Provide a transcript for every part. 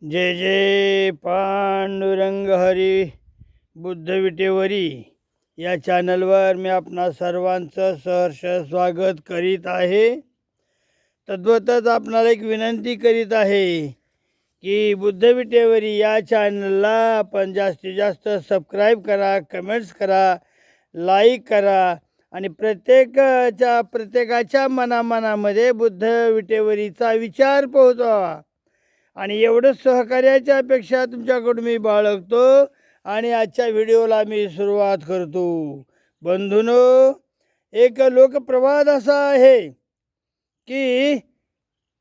जय जय पांडुरंग हरी बुद्ध विटेवरी या चॅनलवर मी आपणा सर्वांचं सहर्ष स्वागत करीत आहे. तद्वतच आपणाला एक विनंती करीत आहे की बुद्ध विटेवरी या चॅनलला आपण जास्तीत जास्त सबस्क्राईब करा, कमेंट्स करा, लाईक करा आणि प्रत्येकाच्या मनामध्ये बुद्ध विटेवरीचा विचार पोहोचवा. आणि एवढंच सहकार्याच्या अपेक्षा तुमच्याकडून मी बाळगतो आणि आजच्या व्हिडिओला मी सुरुवात करतो. बंधूंनो, एक लोकप्रवाद असा आहे की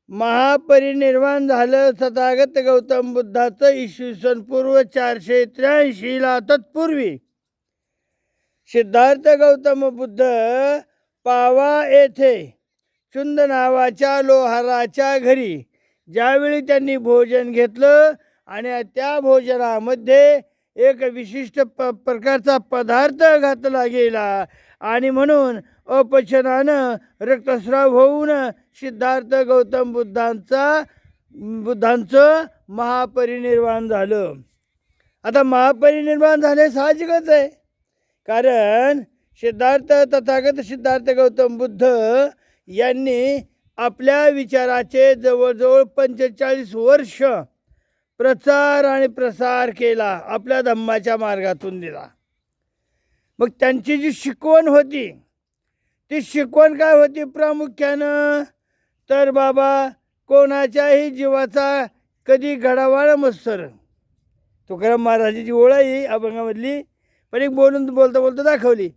महापरिनिर्वाण झालं तथागत गौतम बुद्धाचं इसवी सन पूर्व 483 तत्पूर्वी. सिद्धार्थ गौतम बुद्ध पावा येथे चुंद नावाच्या लोहाराच्या घरी ज्यावेळी त्यांनी भोजन घेतलं आणि त्या भोजनामध्ये एक विशिष्ट प्रकारचा पदार्थ घातला गेला आणि म्हणून अपचनानं रक्तस्राव होऊन सिद्धार्थ गौतम बुद्धांचं महापरिनिर्वाण झालं. आता महापरिनिर्वाण झाले साहजिकच आहे, कारण तथागत सिद्धार्थ गौतम बुद्ध यांनी आपल्या विचाराचे जवळजवळ 45 वर्ष प्रचार आणि प्रसार केला, आपल्या धम्माच्या मार्गातून दिला. मग त्यांची जी शिकवण होती ती शिकवण काय होती प्रामुख्यानं, तर बाबा कोणाच्याही जीवाचा कधी घडावा मत्सर. तुकाराम महाराजाची ओळ आहे अभंगामधली, पण एक बोलता दाखवली.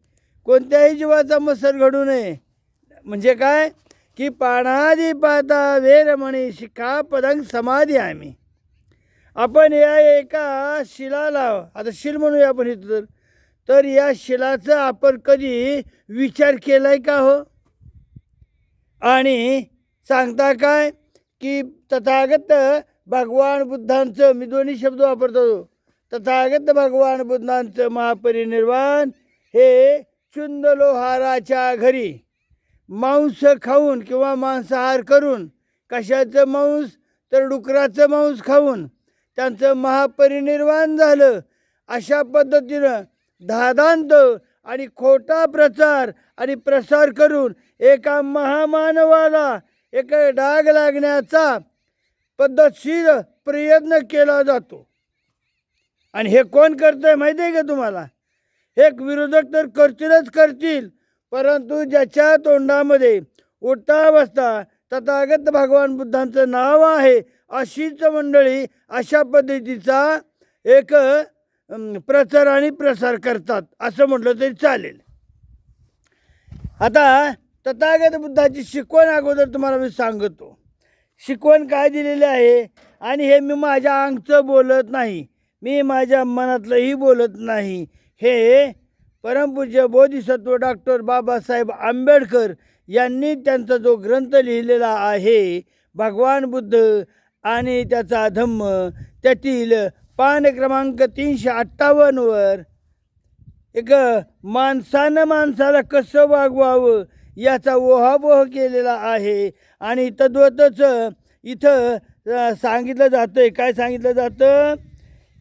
कोणत्याही जीवाचा मत्सर घडू नये म्हणजे काय की पाणादी पाता वेरमणी शिखा पदंग समाधी आम्ही. आपण या एका शिलाला, आता शिल म्हणूया आपण इथं, तर या शिलाचा आपण कधी विचार केलाय का हो? आणि सांगता काय की तथागत भगवान बुद्धांचं, मी दोन्ही शब्द वापरतो, तथागत भगवान बुद्धांचं महापरिनिर्वाण हे चुंद लोहाराच्या घरी मांस खाऊन किंवा मांसाहार करून, कशाचं मांस तर डुकराचं मांस खाऊन त्यांचं महापरिनिर्वाण झालं. अशा पद्धतीनं धादांत आणि खोटा प्रचार आणि प्रसार करून एका महामानवाला एक डाग लागण्याचा पद्धतशीर प्रयत्न केला जातो. आणि हे कोण करतंय माहिती आहे का तुम्हाला? एक विरोधक तर करतील, परंतु ज्याच्या तोंडामध्ये उठता बसता तथागत भगवान बुद्धांचं नाव आहे अशीच मंडळी अशा पद्धतीचा एक प्रचार आणि प्रसार करतात असं म्हटलं तरी चालेल. आता तथागत बुद्धाची शिकवण अगोदर तुम्हाला मी सांगतो. शिकवण काय दिलेली आहे, आणि हे मी माझ्या अंगचं बोलत नाही, मी माझ्या मनातलंही बोलत नाही. हे परमपूज्य बोधिसत्व डॉक्टर बाबासाहेब आंबेडकर यांनी त्यांचा जो ग्रंथ लिहिलेला आहे भगवान बुद्ध आणि त्याचा धम्म, त्यातील पान क्रमांक 358 वर एक माणसाला कसं वागवावं याचा ओहापोह केलेला आहे. आणि तद्वतच इथं सांगितलं जातं, काय सांगितलं जातं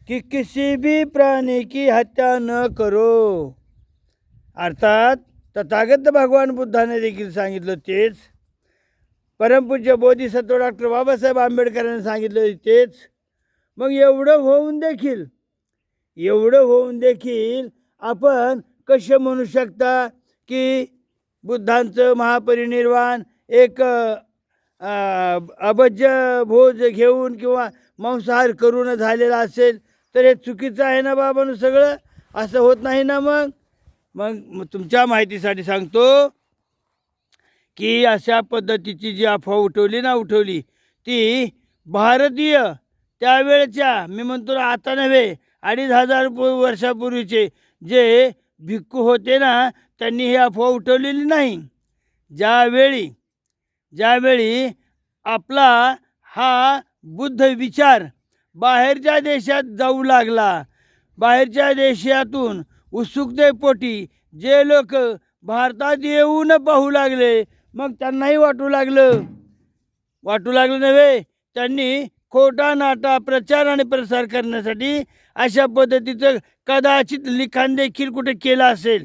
की किसी भी प्राणी की हत्या न करो. अर्थात तथागत भगवान बुद्धाने देखील सांगितलं तेच, परमपूज्य बोधिसत्व डॉक्टर बाबासाहेब आंबेडकरांनी सांगितलं तेच. मग एवढं होऊन देखील आपण कसे म्हणू शकता की बुद्धांचं महापरिनिर्वाण एक अभज्य भोज घेऊन किंवा मांसाहार करून झालेला असेल तर हे चुकीचं आहे ना बाबांनो? सगळं असं होत नाही ना. मग तुमच्या माहितीसाठी सांगतो की अशा पद्धतीची जी अफवा उठवली ती भारतीय त्यावेळच्या, मी म्हणतो आता नव्हे 2500 वर्षापूर्वीचे जे भिक्खू होते ना, त्यांनी ही अफवा उठवलेली नाही. ज्यावेळी आपला हा बुद्ध विचार बाहेरच्या देशात जाऊ लागला, बाहेरच्या देशातून उत्सुकतेपोटी जे लोक भारतात येऊन पाहू लागले, मग त्यांनाही वाटू लागलं नव्हे, त्यांनी खोटा नाटा प्रचार आणि प्रसार करण्यासाठी अशा पद्धतीचं कदाचित लिखाण देखील कुठे केलं असेल.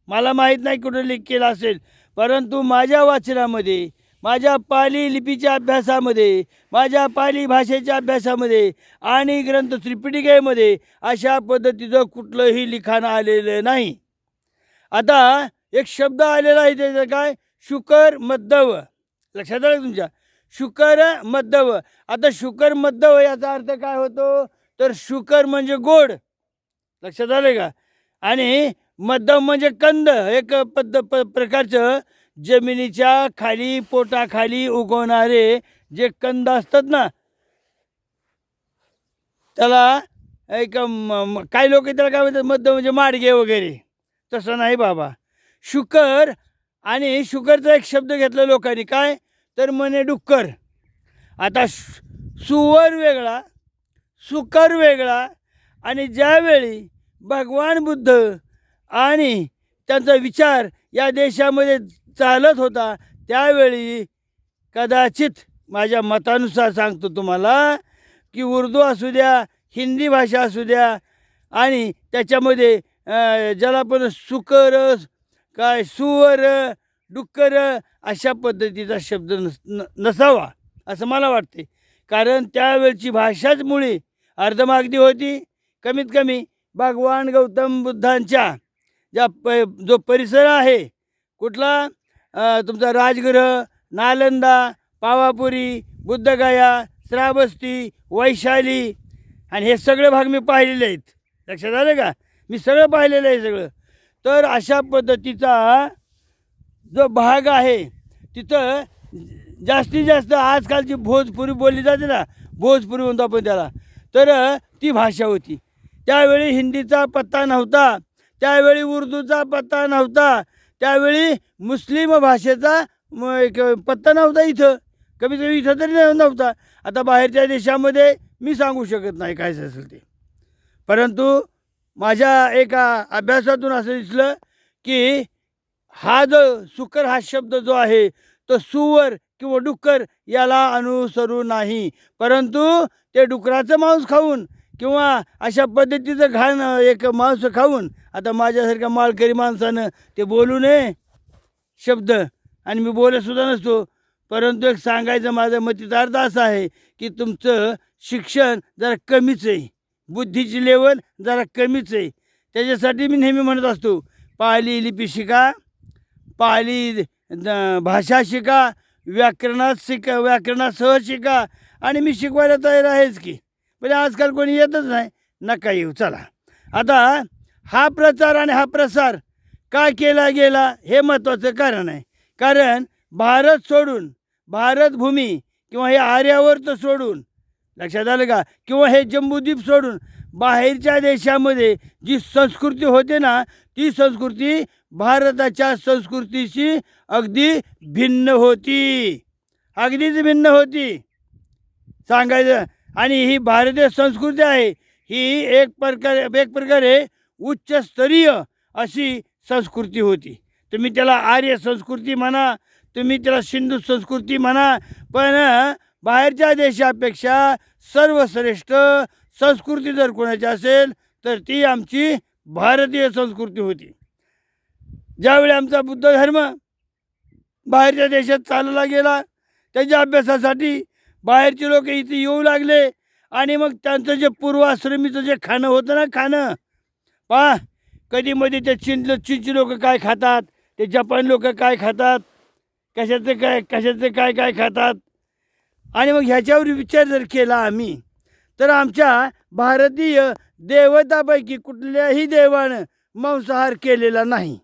मला माहीत नाही कुठे लेख केला असेल, परंतु माझ्या वाचनामध्ये, माझ्या पाली लिपीच्या अभ्यासामध्ये, माझ्या पाली भाषेच्या अभ्यासामध्ये आणि ग्रंथ त्रिपिटकेमध्ये अशा पद्धतीचं कुठलंही लिखाण आलेलं नाही. आता एक शब्द आलेला आहे त्याचं काय, शुकर मद्धव. लक्षात आलं तुमच्या, शुकर मद्धव. आता शुकर मद्धव याचा अर्थ काय होतो, तर शुकर म्हणजे गोड. लक्षात आलं का. आणि मध्यम म्हणजे कंद, एक प्रकारचं जमिनीच्या खाली पोटाखाली उगवणारे जे कंद असतात ना, त्याला एक काही लोक त्याला काय म्हणतात, मध्य म्हणजे माडगे वगैरे. तसं नाही बाबा. शुकर आणि शुकरचा एक शब्द घेतला लोकांनी, काय तर म्हणे डुक्कर. आता सुवर वेगळा, सुकर वेगळा. आणि ज्यावेळी भगवान बुद्ध आणि त्यांचा विचार या देशामध्ये चालत होता, त्यावेळी कदाचित माझ्या मतानुसार सांगतो तुम्हाला, की उर्दू असू द्या, हिंदी भाषा असू द्या, आणि त्याच्यामध्ये ज्याला पण सुकर, काय सुवर, डुक्कर अशा पद्धतीचा शब्द नसावा असं मला वाटते. कारण त्यावेळची भाषाच मुळी अर्धमागधी होती. कमीत कमी भगवान गौतम बुद्धांच्या जो परिसर आहे, कुठला तुमचा राजगृह, नालंदा, पावापुरी, बुद्धगया, श्रावस्ती, वैशाली, आणि हे सगळे भाग मी पाहिलेले आहेत. लक्षात आलं का, मी सगळं पाहिलेलं आहे सगळं. तर अशा पद्धतीचा जो भाग आहे, तिथं जास्तीत जास्त आजकालची भोजपुरी बोलली जाते ना, भोजपुरी म्हणतो आपण त्याला, तर ती भाषा होती. त्यावेळी हिंदीचा पत्ता नव्हता, त्यावेळी उर्दूचा पत्ता नव्हता, त्यावेळी मुस्लिम भाषेचा एक पत्ता नव्हता इथं, कमीत कमी इथं तरी नव्हता. आता बाहेरच्या देशामध्ये मी सांगू शकत नाही काय असेल ते, परंतु माझ्या एका अभ्यासातून असं दिसलं की हा जो सुकर हा शब्द जो आहे तो सुवर किंवा डुक्कर याला अनुसरू नाही, परंतु ते डुकराचं मांस खाऊन किंवा अशा पद्धतीचं घाण एक मांस खाऊन, आता माझ्यासारख्या माळकरी माणसानं ते बोलू नये शब्द, आणि मी बोलतसुद्धा नसतो, परंतु एक सांगायचं माझं मतीचा अर्थ असा आहे की तुमचं शिक्षण जरा कमीच आहे, बुद्धीची लेवल जरा कमीच आहे. त्याच्यासाठी मी नेहमी म्हणत असतो, पाली लिपी शिका, पाली भाषा शिका, व्याकरणात सहज शिका, आणि मी शिकवायला तयार आहेच की. पण आजकाल कोणी येतच नाही, नका येऊ, चला. आता हा प्रचार आणि हा प्रसार का केला गेला हे महत्त्वाचं कारण आहे. कारण भारत सोडून, भारतभूमी किंवा हे आर्यावर्त सोडून, लक्षात आलं का, किंवा हे जम्बूद्वीप सोडून बाहेरच्या देशामध्ये जी संस्कृती होते ना, ती संस्कृती भारताच्या संस्कृतीशी अगदी भिन्न होती, अगदीच भिन्न होती सांगायचं. आणि ही भारतीय संस्कृती आहे, ही एक प्रकारे उच्चस्तरीय अशी संस्कृती होती. तुम्ही त्याला आर्य संस्कृती म्हणा, तुम्ही त्याला सिंधू संस्कृती म्हणा, पण बाहेरच्या देशापेक्षा सर्वश्रेष्ठ संस्कृती जर कोणाची असेल तर ती आमची भारतीय संस्कृती होती. ज्यावेळी आमचा बुद्ध धर्म बाहेरच्या देशात चालला गेला, त्याच्या अभ्यासासाठी बाहेरचे लोक इथे येऊ लागले, आणि मग त्यांचं जे पूर्वाश्रमीचं जे खाणं होतं ना, खाणं पहा, कधीमध्ये ते चीनची लोक काय खातात, ते जपान लोक काय खातात, कशाचं काय खातात, आणि मग ह्याच्यावर विचार जर केला आम्ही, तर आमच्या भारतीय देवतापैकी कुठल्याही देवानं मांसाहार केलेला नाही,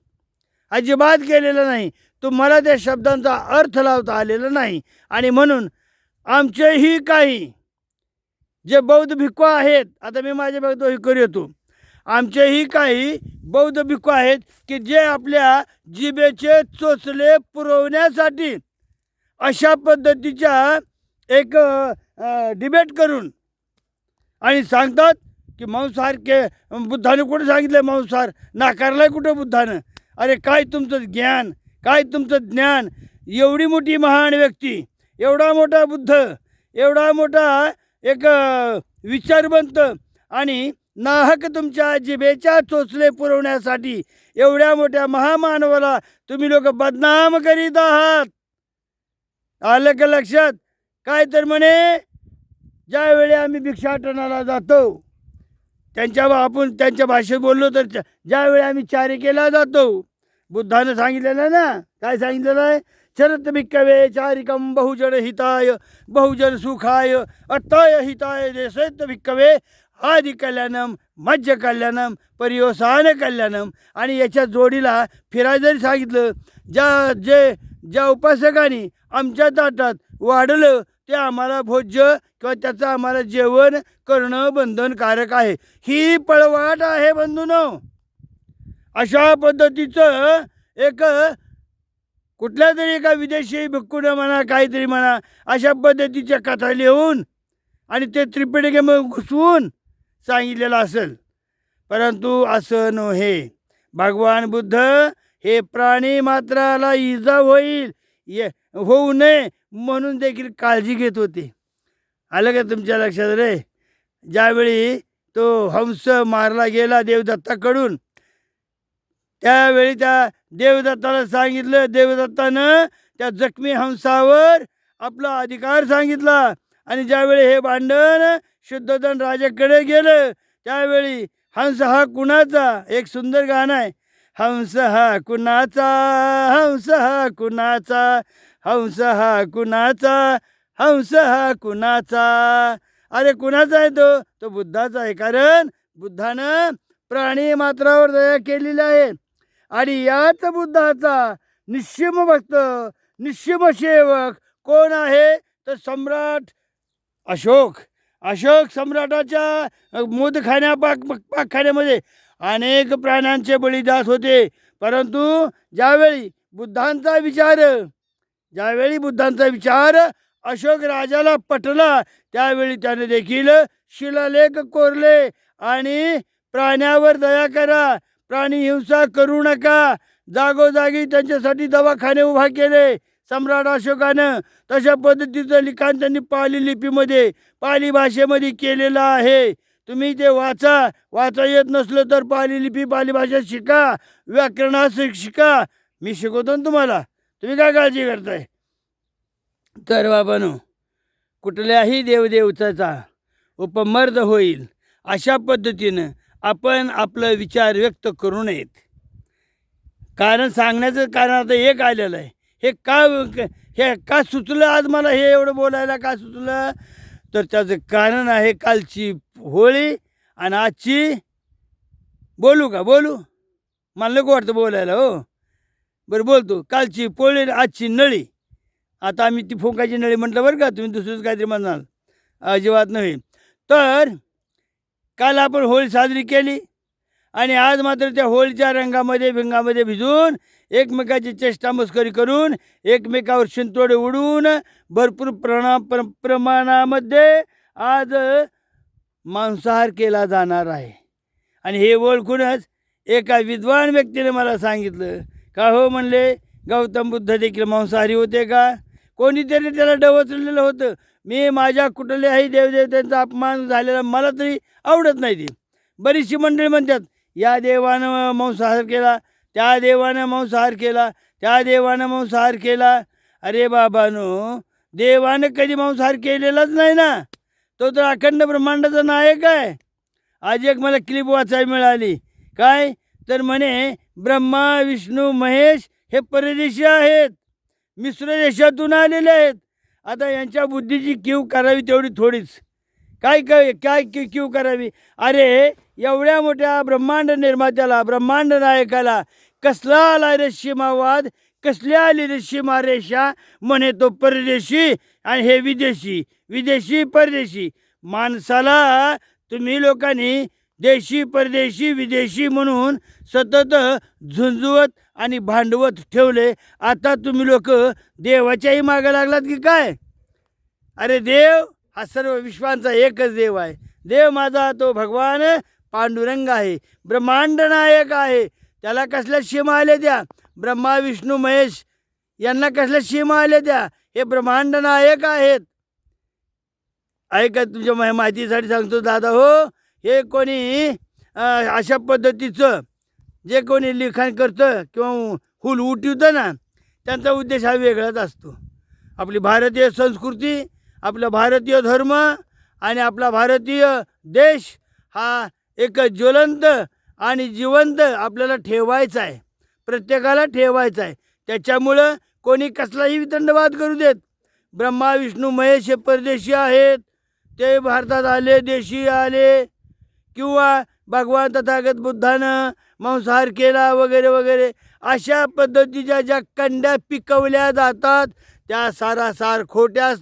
अजिबात केलेला नाही. तुम्हाला त्या शब्दांचा अर्थ लावता आलेला नाही. आणि म्हणून आमचेही काही जे बौद्ध भिक्खू आहेत, आता मी माझ्या बौद्ध भिक्खू येतो, आमचेही काही बौद्ध भिक्खू आहेत की जे आपल्या जिभेचे चोचले पुरवण्यासाठी अशा पद्धतीच्या एक डिबेट करून आणि सांगतात की मांसाहार बुद्धाने कुठं सांगितलं, मांसाहार नाकारलाय कुठं बुद्धानं. अरे काय तुमचं ज्ञान, काय तुमचं ज्ञान. एवढी मोठी महान व्यक्ती, एवढा मोठा बुद्ध, एवढा मोठा एक विचारवंत आणि नाहक तुमच्या जिभेच्या चोचले पुरवण्यासाठी एवढ्या मोठ्या महामानवाला तुम्ही लोक बदनाम करीत आहात. आलं का लक्षात? काय तर म्हणे, ज्यावेळी आम्ही भिक्षाटनाला जातो आपण त्यांच्या भाषेत बोललो तर ज्यावेळी आम्ही चारिकेला जातो, बुद्धानं सांगितलेलं ना, काय सांगितलेलं आहे? चरत भिक्कवे चारिकम बहुजन हिताय बहुजन सुखाय अत्ताय हिताय देशत भिक्कवे आदि कल्याणम मज्ज कल्याणम परियोसान कल्याणम. आणि याच्या जोडीला फिरायला जरी सांगितलं, ज्या उपासकांनी आमच्या ताटात वाढलं ते आम्हाला भोज्य किंवा त्याचं आम्हाला जेवण करणं बंधनकारक आहे. ही पळवाट आहे बंधूनो. अशा पद्धतीचं एक कुठल्या तरी एका विदेशी भिक्खूनं म्हणा, काहीतरी म्हणा, अशा पद्धतीच्या कथा लिहून आणि ते त्रिपिटकेमध्ये घुसवून सांगितलेलं असेल. परंतु असं नव्हे. भगवान बुद्ध हे प्राणी मात्राला इजा होऊ नये म्हणून देखील काळजी घेत होते. आलं का तुमच्या लक्षात रे? ज्यावेळी तो हंस मारला गेला देवदत्ताकडून, त्यावेळी त्या देवदत्ताला सांगितलं, देवदत्तानं त्या जखमी हंसावर आपला अधिकार सांगितला. आणि ज्यावेळी हे भांडण शुद्धोधन राजाकडे गेलं, त्यावेळी हंस हा कुणाचा, एक सुंदर गाणं आहे, हंस हा कुणाचा, हंस हा कुणाचा, हंस हा कुणाचा, हंस हा कुणाचा. अरे कुणाचा आहे तो बुद्धाचा आहे. कारण बुद्धानं प्राणी मात्रावर दया केलेली आहे. आणि याच बुद्धाचा निश्चिम भक्त, निश्चिम सेवक कोण आहे? तर सम्राट अशोक. अशोक सम्राटाच्या मोदखान्या पाकखान्यामध्ये अनेक प्राण्यांचे बळी जात होते. परंतु ज्यावेळी बुद्धांचा विचार अशोक राजाला पटला, त्यावेळी त्याने देखील शिलालेख कोरले आणि प्राण्यावर दया करा, प्राणी हिंसा करू नका, जागोजागी त्यांच्यासाठी दवाखाने उभा केले सम्राट अशोकानं. तशा पद्धतीचं लिखाण त्यांनी पाली लिपीमध्ये, पाली भाषेमध्ये केलेलं आहे. तुम्ही ते वाचा येत नसलं तर पाली लिपी, पाली भाषा शिका, व्याकरणास शिका. मी शिकवतो ना तुम्हाला, तुम्ही काय काळजी करताय? तर बाबांनो, कुठल्याही देवदेवताचा उपमर्द होईल अशा पद्धतीनं आपण आपलं विचार व्यक्त करू नयेत. कारण सांगण्याचं कारण आता एक आलेलं आहे. हे का सुचलं आज मला, हे एवढं बोलायला का सुचलं? तर त्याचं कारण आहे कालची होळी आणि आजची, बोलू मला नको वाटतं बोलायला. हो बरं बोलतो. कालची पोळी, आजची नळी. आता आम्ही ती फुंकाची नळी म्हटलं बरं का, तुम्ही दुसरंच काहीतरी म्हणाल, अजिबात नव्हे. तर काल आपण होळी साजरी केली आणि आज मात्र त्या होळीच्या रंगामध्ये भिंगामध्ये भिजून एकमेकाची चेष्टा मस्करी करून एकमेकावर शिंतोडे उडून भरपूर प्रमाणामध्ये आज मांसाहार केला जाणार आहे. आणि हे ओळखूनच एका विद्वान व्यक्तीने मला सांगितलं, का हो म्हणले, गौतम बुद्ध देखील मांसाहारी होते का? कोणीतरी त्याला डवचलेलं होतं. मी माझ्या कुठल्याही देवदेवतांचा अपमान झालेला मला तरी आवडत नाही. ती बरीचशी मंडळी म्हणतात, या देवानं मांसाहार केला, त्या देवानं मांसाहार केला, त्या देवानं मांसाहार केला. अरे बाबानो, देवानं कधी मांसाहार केलेलाच नाही ना. तो तर अखंड ब्रह्मांडाचा नायक आहे. आज एक मला क्लिप वाचायला मिळाली. काय तर म्हणे, ब्रह्मा विष्णू महेश हे परदेशी आहेत, मिश्र देशातून आलेले आहेत. आता यांच्या बुद्धीची कीव करावी तेवढी थोडीच. काय कीव करावी? अरे एवढ्या मोठ्या ब्रह्मांड निर्मात्याला, ब्रह्मांड नायकाला कसला आला रे सीमावाद, कसली आली रे सीमारेषा? म्हणे तो परदेशी आणि हे विदेशी, विदेशी परदेशी. माणसाला तुम्ही लोकांनी देशी परदेशी विदेशी म्हणून सतत झुंजवत आणि भांडवत ठेवले. आता तुम्ही लोक देवाच्याही मागे लागलात की काय? अरे देव हा सर्व विश्वांचा एकच देव आहे. देव माझा तो भगवान पांडुरंग आहे, ब्रह्मांड नायक आहे. त्याला कसल्या सीमा आल्या त्या? ब्रह्मा विष्णू महेश यांना कसल्या सीमा आल्या त्या? हे ब्रह्मांड नायक आहेत. ऐका तुमच्या माहितीसाठी सांगतो दादा हो, हे कोणी अशा पद्धतीचं जे कोणी लिखाण करतं किंवा हुल उठवतं ना, त्यांचा उद्देश हा वेगळाच असतो. आपली भारतीय संस्कृती, आपला भारतीय धर्म आणि आपला भारतीय देश हा एक ज्वलंत आणि जिवंत आपल्याला ठेवायचा आहे, प्रत्येकाला ठेवायचा आहे. त्याच्यामुळं कोणी कसलाही वितंडवाद करू देत. ब्रह्मा विष्णू महेश हे परदेशी आहेत, ते भारतात आले, देशी आले, किंवा भगवान तथागत बुद्धानं मांसाहार केला वगैरे वगैरे, अशा पद्धतीच्या ज्या कंड्या पिकवल्या जातात त्या सारासार खोट्या